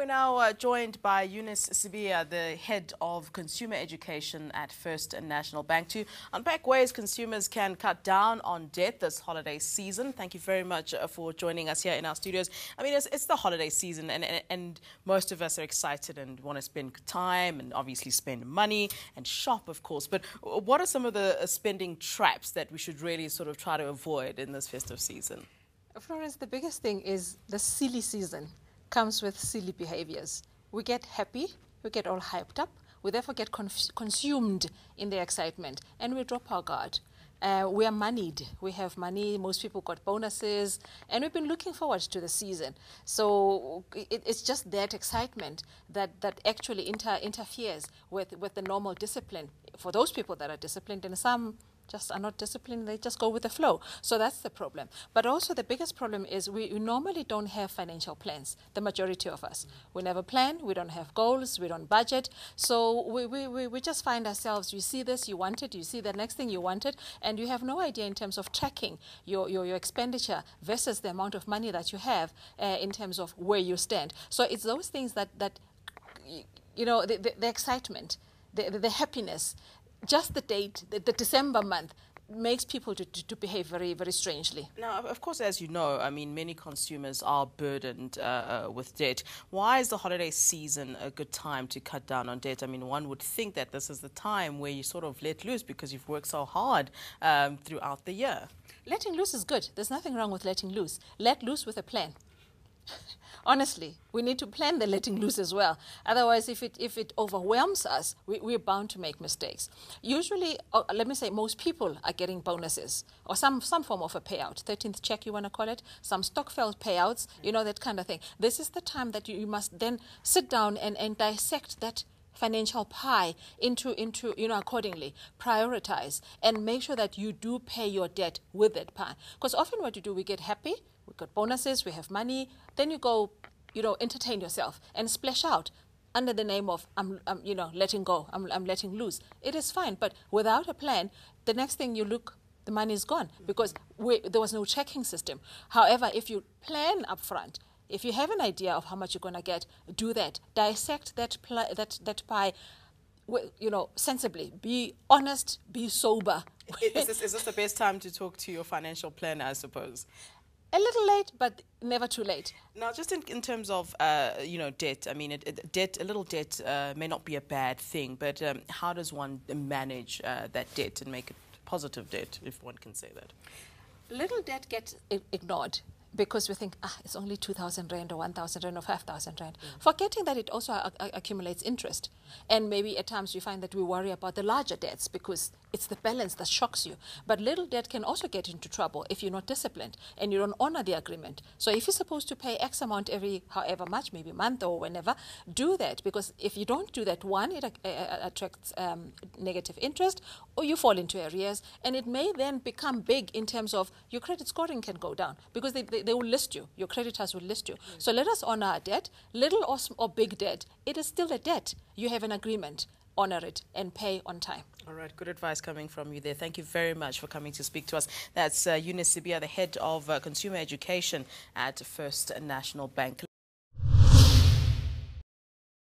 We're now joined by Eunice, Sibiya, the head of consumer education at First National Bank, to unpack ways consumers can cut down on debt this holiday season. Thank you very much for joining us here in our studios. I mean, it's the holiday season, and most of us are excited and want to spend time and obviously spend money and shop, of course. But what are some of the spending traps that we should really sort of try to avoid in this festive season? Florence, the biggest thing is the silly season comes with silly behaviors. We get happy, we get all hyped up, we therefore get consumed in the excitement, and we drop our guard. We are moneyed, we have money, most people got bonuses, and we've been looking forward to the season. So it's just that excitement that actually interferes with the normal discipline. For those people that are disciplined, and some just are not disciplined, they just go with the flow. So that's the problem. But also the biggest problem is we normally don't have financial plans, the majority of us. We never plan, we don't have goals, we don't budget. So we just find ourselves, you see this, you want it, you see the next thing you want it, and you have no idea in terms of tracking your expenditure versus the amount of money that you have in terms of where you stand. So it's those things that you know, the excitement, the happiness, just the date, the December month, makes people to behave very, very strangely. Now, of course, as you know, I mean, many consumers are burdened with debt. Why is the holiday season a good time to cut down on debt? I mean, one would think that this is the time where you sort of let loose because you've worked so hard throughout the year. Letting loose is good. There's nothing wrong with letting loose. Let loose with a plan. Honestly, we need to plan the letting loose as well. Otherwise, if it overwhelms us, we're bound to make mistakes. Usually, let me say, most people are getting bonuses or some form of a payout, 13th check you want to call it, some Stokvel payouts, you know, that kind of thing. This is the time that you must then sit down and dissect that financial pie into you know, accordingly, prioritize and make sure that you do pay your debt with that pie. Because often what you do, we get happy, we got bonuses, we have money, then you go, you know, entertain yourself and splash out under the name of you know, letting go, I'm letting loose. It is fine, but without a plan, the next thing you look, the money is gone because there was no checking system. However, if you plan up front, if you have an idea of how much you're going to get, do that. Dissect that pie, you know, sensibly. Be honest, be sober. Is this the best time to talk to your financial planner, I suppose? A little late, but never too late. Now, just in terms of, you know, debt, I mean, a little debt may not be a bad thing, but how does one manage that debt and make it positive debt, if one can say that? Little debt gets ignored because we think, it's only 2,000 Rand or 1,000 Rand or 5,000 Rand. Forgetting that it also accumulates interest. And maybe at times we find that we worry about the larger debts because it's the balance that shocks you. But little debt can also get into trouble if you're not disciplined and you don't honor the agreement. So if you're supposed to pay X amount every however much, maybe a month or whenever, do that. Because if you don't do that, one, it attracts negative interest, or you fall into arrears. And it may then become big in terms of your credit scoring can go down because they will list you. Your creditors will list you. So let us honor our debt, little or big debt. It is still a debt. You have an agreement. Honor it and pay on time. All right, good advice coming from you there. Thank you very much for coming to speak to us. That's Eunice, Sibiya, the head of consumer education at First National Bank.